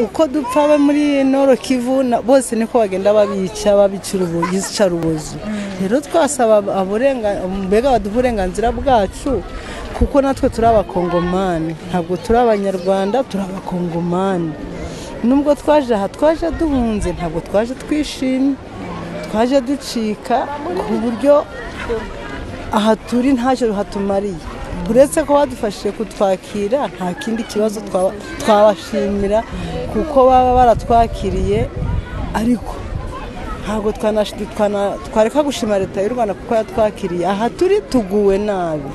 uko dupfa muri Nord Kivu bose niko bagenda babicira ubuzu. Rero twasaba mbega baduburenganzira bwacu kuko natwe turi abakongomani, ntabwo turi abanyarwanda, turi abakongomani. Nubwo twaje duhunze, ntabwo twaje twishimye, twaje ducika ku buryo aha turi ntacyo hatumariye. Uretse ko badufashije kutwakira, nta kindi kibazo twabashimira kuko baba baratwakiriye, ariko ntabwo twareka gushima leta y'u Rwanda kuko yatwakiriye. Aha turi tuguwe nabi.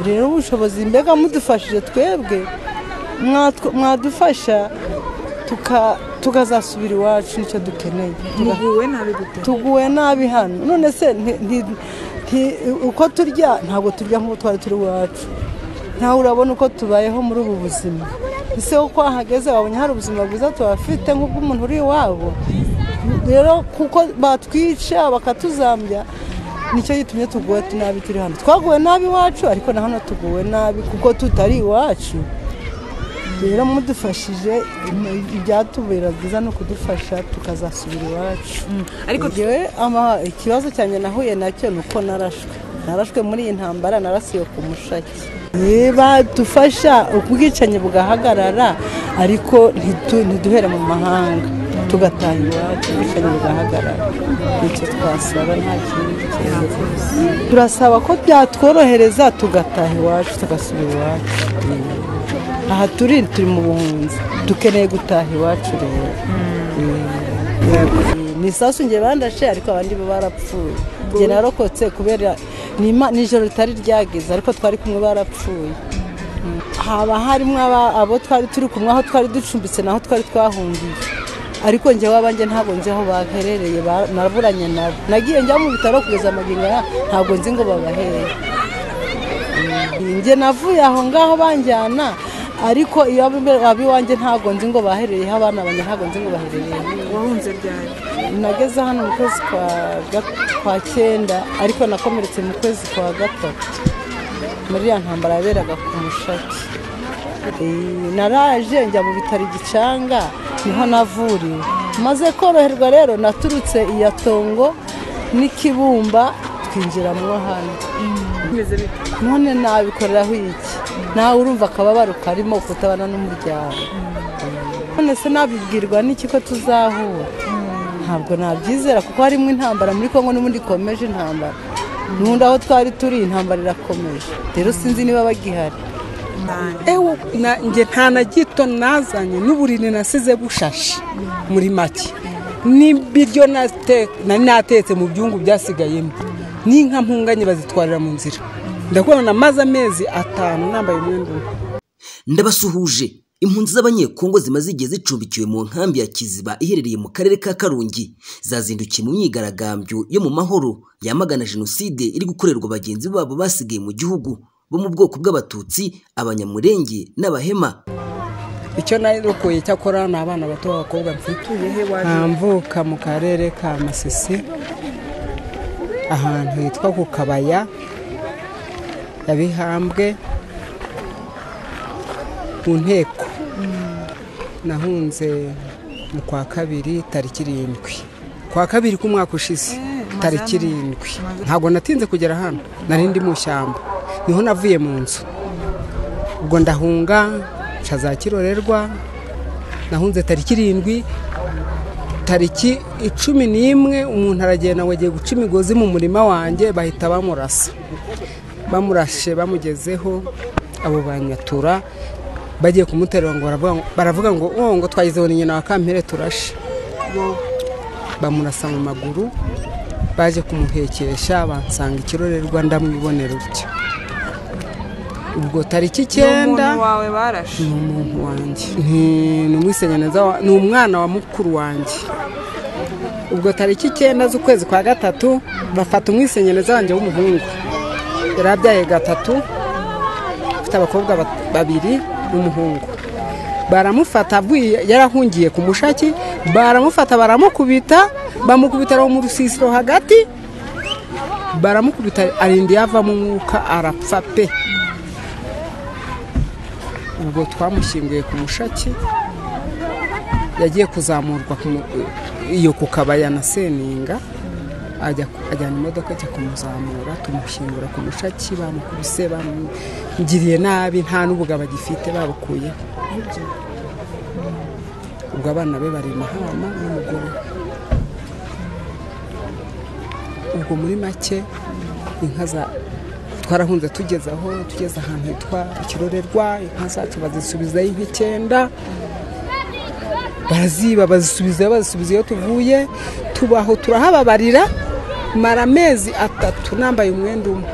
Rero ubushobozi mbega mudufashije twebwe, mwadufasha tukazasubira iwacu, nicyo dukeneye. Tuguwe nabi hano. None se uko turya ntabwo turya nk'uko twari turi iwacu. Ntawe urabona uko tubayeho muri ubu buzima. Ese uko ahageze wabonye hari ubuzima bwiza tubafite nk'ubw'umuntu uri iwabo. Rero kuko batwica bakatuzambya, nicyo gitumye tuguwe nabi turi hano. Twaguwe nabi iwacu, ariko na hano tuguwe nabi kuko tutari iwacu. Rero mudufashije, ibyatubera byiza no kudufasha tukazasubira iwacu. Ariko ikibazo cyane nahuye nacyo nuko narashwe muri iyi ntambara, narasiwe ku Mushaki. Badufasha ubwicanyi bugahagarara, ariko ntiduhere mu mahanga, tugataha iwacu, ubwicanyi bugahagarara. Nicyo twasaba, nta kindi kibazo. Turasaba ko byatworohereza tugataha iwacu, tugasubira iwacu. Aha turi mu buhunzi, dukeneye gutaha iwacu rero. Ni sasu nge bandashe, ariko abandi barapfuye. Nge narokotse kubera nijoro ritari ryageze, ariko twari kumwe barapfuye. Haba harimo abo twari turi kumwe, aho twari ducumbitse naho twari twahungiye, ariko nge wabanjye ntabwo nzi aho baherereye, naburanye nabo. Nagiye njya mu bitaro kugeza amagingo aya, ntabwo nzi ngo babahere. Nge navuye aho ngaho banjyana, ariko iyo abiwanjye ntabwo nzi ngo baherereye, abana banjye ntabwo nzi ngo baherereye. Wahunze ryari? Nageze hano mu kwezi kwa 9, ariko nakomeretse mu kwezi kwa 3 muri ya ntambara yaberaga ku Mushaki. Naraje njya mu bitaro Gicanga, niho navuriwe. Maze koroherwa rero naturutse iya Tongo n'Ikibumba twinjiramwo hano. None nabikoreraho iki? Nawe urumva akababaro karimo kutabana n'umuryango. None se nabibwirwa n'iki ko tuzahura? Ntabwo nabyizera kuko harimo intambara muri Kongo, n'ubundi ikomeje intambara. N'undi aho twari turi intambara irakomeje. Rero sinzi niba bagihari. Nge nta na gito nazanye, n'uburiri nasize bushashe muri make. N'ibiryo natetse mu byungu byasigayemo, n'inka mpunganye bazitwarira mu nzira. Ndakubona namaze amezi 5 nambaye umwenda. Ndabasuhuje. Impunzi z'abanyekongo zimaze igihe zicumbikiwe mu nkambi ya Kiziba iherereye mu karere ka Karongi zazindukiye mu myigaragambyo yo mu mahoro yamagana jenoside iri gukorerwa bagenzi babo basigaye mu gihugu bo mu bwoko bw'Abatutsi, Abanyamurenge n'Abahema. Icyo narokoye cyakora n'abana bato b'abakobwa mfituye he waje mvuka mu karere ka Masisi, ahantu hitwa ku Kabaya ya Bihambwe mu nteko. Nahunze mu kwa 2 tariki 7 kwa 2 k'umwaka ushize tariki 7. Ntago natinze kugera hano, nari ndi mu shyamba, niho navuye mu nzu. Ubwo ndahunga caza Kirorerwa, nahunze tariki 7. Tariki 11 umuntu aragenda wagiye guca imigozi mu murima wanjye, bahita bamurasa. Bamurashe bamugezeho, abo banyatura bagiye kumuterura ngo baravuga ngo twagizeho ni nyina wa Kampere turashe. Bamurasa mu maguru, baje kumuhekesha bansanga Ikirorerwa ndamwibonera utyo. Ubwo tariki 9 umuntu wawe barashe? Umuntu wanjye ni umwisenyaneza, ni umwana wa mukuru wanjye. Ubwo tariki 9 z'ukwezi kwa 3 bafata umwisenyaneza wanjye w'umuhungu, yarabyaye 3, afite abakobwa 2 n'umuhungu. Baramufata yarahungiye ku Mushaki, baramufata baramukubita, bamukubita mu rusisiro hagati, baramukubita arindi yava mu mwuka arapfa pe. Ubwo twamushyinguye ku Mushaki, yagiye kuzamurwa iyo ku kabaya na Seninga, ajyana imodoka ajya kumuzamura, tumushyingura ku Mushaki, bamukubise bamugiriye nabi, nta n'ubugabo agifite, babukuye. Ubwo abana be bari Mahama n'umugore. Ubwo muri make inka twarahunze tugeze ahantu hitwa Ikirorerwa, inka zacu bazisubizayo inka 9, baraziba bazisubiza iyo tuvuye, tubaho turahababarira, mara amezi 3 nambaye umwenda umwe,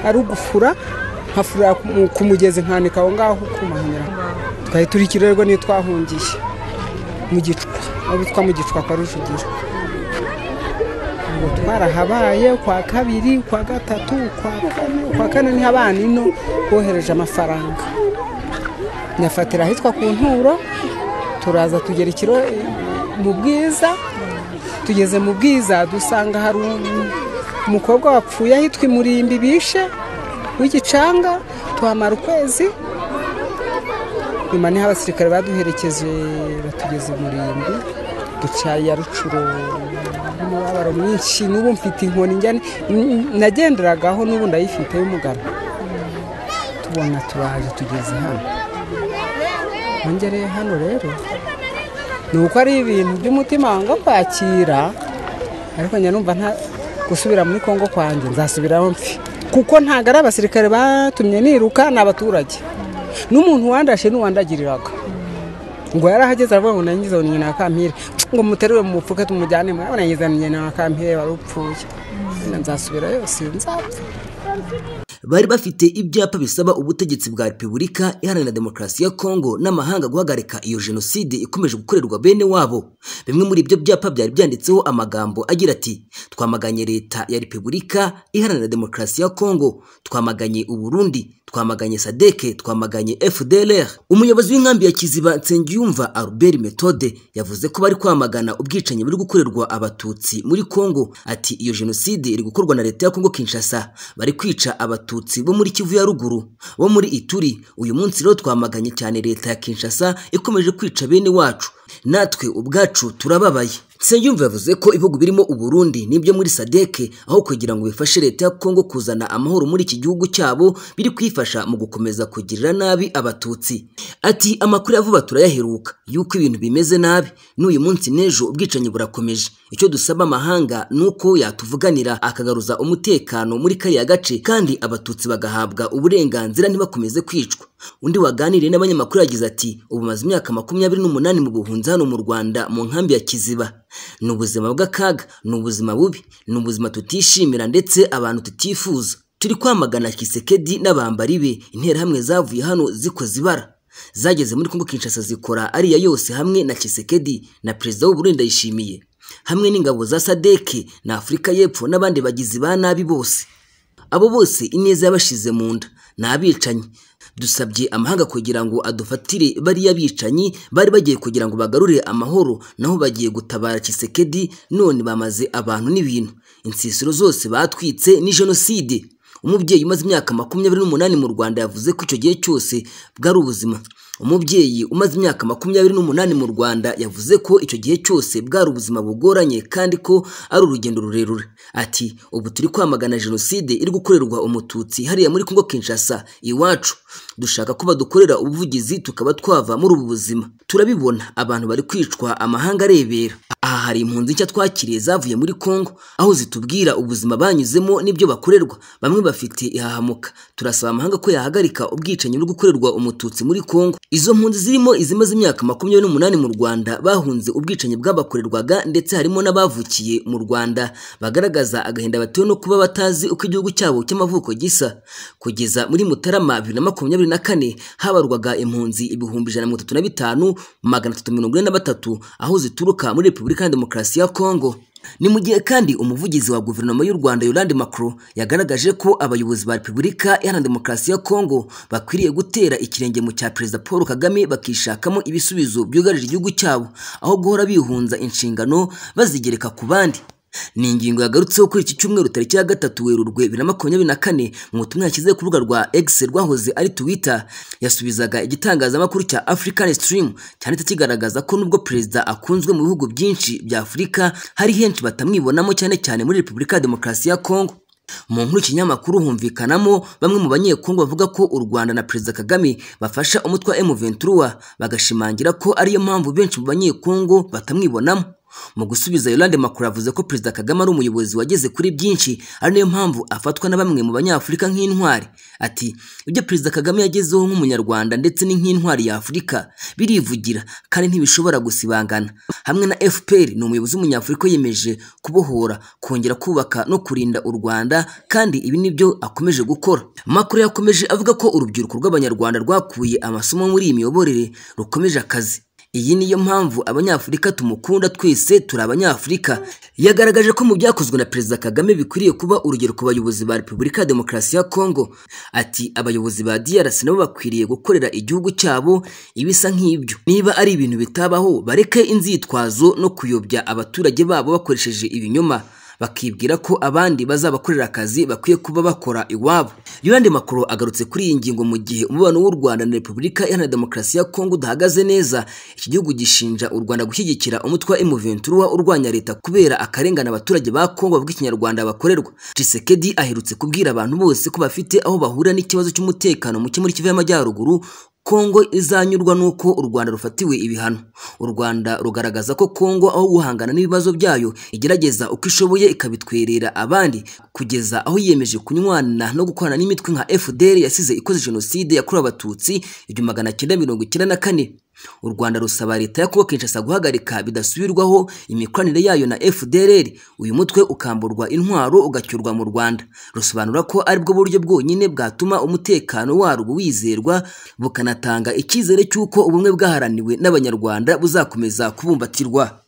ari ugufura nkafura ku mugezi nkanika aho ngaho kumahanyira. Twari turi Ikirorerwa niyo twahungiye mu Gicwa, aho twa mu Gicwa kwa Rujugira. Ubwo twarahabaye kwa 2, kwa 3, kwa 4 ni abana ino bohereje amafaranga, nyafatira hitwa ku Nturo, turaza tugera Ikiro mu Bwiza. Tugeze mu Bwiza dusanga hari umukobwa wapfuye ahitwa Murimbi bishe w'Igicanga, tuhamara ukwezi. Nyuma niho abasirikare baduherekeje batugeze Murimbi, ducaye ya Rucuro, umubabaro mwinshi. N'ubu mfite inkoni njyane nagenderagaho, n'ubu ndayifite y'umugano. Tubona turaje tugeze hano, ngereye hano rero nuko ari ibintu by'umutima wanga kwakira, ariko nyanumva nta gusubira muri Kongo kwanjye, nzasubiraho mfi, kuko ntago ari abasirikare batumye niruka, n'abaturage. N'umuntu wandashe n'uwandagiriraga ngo yarahageze aravuga ngo nangize ngo nyina Kampire, ngo muterure mu mupfuke tumujyane, mwe nangize nyina Kampire warupfuye, nzasubirayo sinzapfa. Bari bafite ibyapa bisaba ubutegetsi bwa Repubulika Iharanira Demokarasi ya Kongo n'amahanga guhagarika iyo jenoside ikomeje gukorerwa bene wabo. Bimwe muri ibyo byapa byari byanditseho amagambo agira ati: twamaganye leta ya Repubulika Iharanira Demokarasi ya Kongo, twamaganye Uburundi, twamaganye Sadeke, twamaganye FDLR. Umuyobozi w'inkambi ya Kiziba Nsengiyumva Albert Methode yavuze ko bari kwamagana ubwicanyi buri gukorerwa abatutsi muri Kongo. Ati iyo jenoside iri gukorwa na leta ya Kongo Kinshasa, bari kwica abatutsi bo muri Kivu ya ruguru, bo muri Ituri. Uyu munsi rero twamaganye cyane leta ya Kinshasa ikomeje kwica bene wacu, natwe ubwacu turababaye. Nsengiyumva yavuze ko ibihugu birimo Uburundi n'ibyo muri Sadeke, aho kugira ngo bifashe leta ya Kongo kuzana amahoro muri iki gihugu cyabo, biri kwifasha mu gukomeza kugirira nabi abatutsi. Ati amakuru yavuba turayaheruka yuko ibintu bimeze nabi, n'uyu munsi n'ejo ubwicanyi burakomeje. Icyo dusaba amahanga nuko yatuvuganira akagaruza umutekano muri kariya gace, kandi abatutsi bagahabwa uburenganzira ntibakomeze kwicwa. Undi waganiriye n'abanyamakuru yagize ati ubu maze imyaka 28 mu buhunzi hano mu Rwanda mu nkambi ya Kiziba. Ni ubuzima bw'akaga, ni ubuzima bubi, ni ubuzima tutishimira ndetse abantu tutifuza. Turi kwamagana Kisekedi n'abambari be. Interahamwe zavuye hano zikoze ibara, zageze muri Kongo Kinshasa zikora ariya yose hamwe na Kisekedi na Perezida w'Uburundi Ndayishimiye, hamwe n'ingabo za Sadeke na Afrika y'Epfo n'abandi bagizi ba nabi bose. Abo bose ineza yabashize mu nda, nabicanyi. Dusabye amahanga kugira ngo adufatire bariya bicanyi bari bagiye kugira ngo bagarure amahoro, naho bagiye gutabara Kisekedi, none bamaze abantu n'ibintu. Insisiro zose batwitse ni jenoside. Umubyeyi umaze imyaka 28 mu Rwanda yavuze ko icyo gihe cyose bwari ubuzima. Umubyeyi umaze imyaka 28 mu Rwanda yavuze ko icyo gihe cyose bwari ubuzima bugoranye kandi ko ari urugendo rurerure. Ati ubu turi kwamagana jenoside iri gukorerwa umututsi hariya muri Kongo Kinshasa iwacu. Dushaka ko badukorera ubuvugizi tukaba twava muri ubu buzima. Turabibona abantu bari kwicwa amahanga arebera. Aha hari impunzi nshya twakiriye zavuye muri Kongo, aho zitubwira ubuzima banyuzemo n'ibyo bakorerwa. Bamwe bafite ihahamuka. Turasaba amahanga ko yahagarika ubwicanyi bwo gukorerwa umututsi muri Kongo. Izo mpunzi zirimo izimaze imyaka 28 mu Rwanda bahunze ubwicanyi bwabakorerwaga, ndetse harimo n'abavukiye mu Rwanda bagaragaza agahinda batewe no kuba batazi uko igihugu cyabo cy'amavuko gisa. Kugeza muri Mutarama 2024 habarwaga impunzi 135,343 aho zituruka muri Repubulika ya Demokarasi ya Kongo. Ni mu gihe kandi umuvugizi wa guverinoma y'u Rwanda Yolande Macron yagaragaje ko abayobozi ba Repubulika Iharanira Demokarasi ya Kongo bakwiriye gutera ikirenge mu cya Perezida Paul Kagame bakishakamo ibisubizo byugarije igihugu cyabo, aho guhora bihunza inshingano bazigereka ku bandi. ni ingingo yagarutseho kuri iki cyumweru tariki ya 3 Werurwe 2024 mu butumwa yashyize ku rubuga rwa X rwahoze ari Twitter. Yasubizaga igitangazamakuru cya African Stream cyanditse kigaragaza ko nubwo perezida akunzwe mu bihugu byinshi bya Afurika, hari henshi batamwibonamo cyane cyane muri Repubulika ya Demokarasi ya Kongo. Mu nkuru ikinyamakuru humvikanamo bamwe mu banyekongo bavuga ko u Rwanda na Perezida Kagame bafasha umutwe wa M23, bagashimangira ko ariyo mpamvu benshi mu banyekongo batamwibonamo. Mu gusubiza, Yolande Makuru yavuze ko Perezida Kagame ari umuyobozi wageze kuri byinshi, ari nayo mpamvu afatwa na bamwe mu banyafurika nk'intwari. Ati ibyo Perezida Kagame yagezeho nk'umunyarwanda ndetse ni nk'intwari ya Afurika birivugira kandi ntibishobora gusibangana. Hamwe na FPR ni umuyobozi w'umunyafurika yemeje kubohora, kongera kubaka no kurinda u Rwanda, kandi ibi nibyo akomeje gukora. Makuru yakomeje avuga ko urubyiruko rw'abanyarwanda rwakuye amasomo muri iyi miyoborere rukomeje akazi. Iyi niyo mpamvu abanyafurika tumukunda, twese turi abanyafurika. Yagaragaje ko mu byakozwe na Perezida Kagame bikwiriye kuba urugero ku bayobozi ba Repubulika ya Demokarasi ya Kongo. Ati abayobozi ba DRC nabo bakwiriye gukorera igihugu cyabo ibisa nk'ibyo. Niba ari ibintu bitabaho, bareke inzitwazo no kuyobya abaturage babo bakoresheje ibinyoma, bakibwira ko abandi bazabakorera akazi bakwiye kuba bakora iwabo. Yolande Makuru agarutse kuri iyi ngingo mu gihe umubano w'u Rwanda na Repubulika Iharanira Demokarasi ya Kongo udahagaze neza. Iki gihugu gishinja u Rwanda gushyigikira umutwe wa M23 urwanya leta kubera akarengane abaturage ba Kongo bavuga ikinyarwanda bakorerwa. Tshisekedi aherutse kubwira abantu bose ko bafite aho bahurira n'ikibazo cy'umutekano muke muri Kivu y'Amajyaruguru, Kongo izanyurwa nuko u Rwanda rufatiwe ibihano. U Rwanda rugaragaza ko Kongo aho guhangana n'ibibazo byayo igerageza uko ishoboye ikabitwerera abandi, kugeza aho yiyemeje kunywana no gukorana n'imitwe nka FDL yasize ikoze jenoside yakorewe Abatutsi 1994. U Rwanda rusaba leta ya Kongo Kinshasa guhagarika bidasubirwaho imikoranire yayo na FDLR, uyu mutwe ukamburwa intwaro ugacyurwa mu Rwanda. Rusobanura ko ari bwo buryo bwonyine bwatuma umutekano warwo wizerwa, bukanatanga icyizere cy'uko ubumwe bwaharaniwe n'abanyarwanda buzakomeza kubumbatirwa.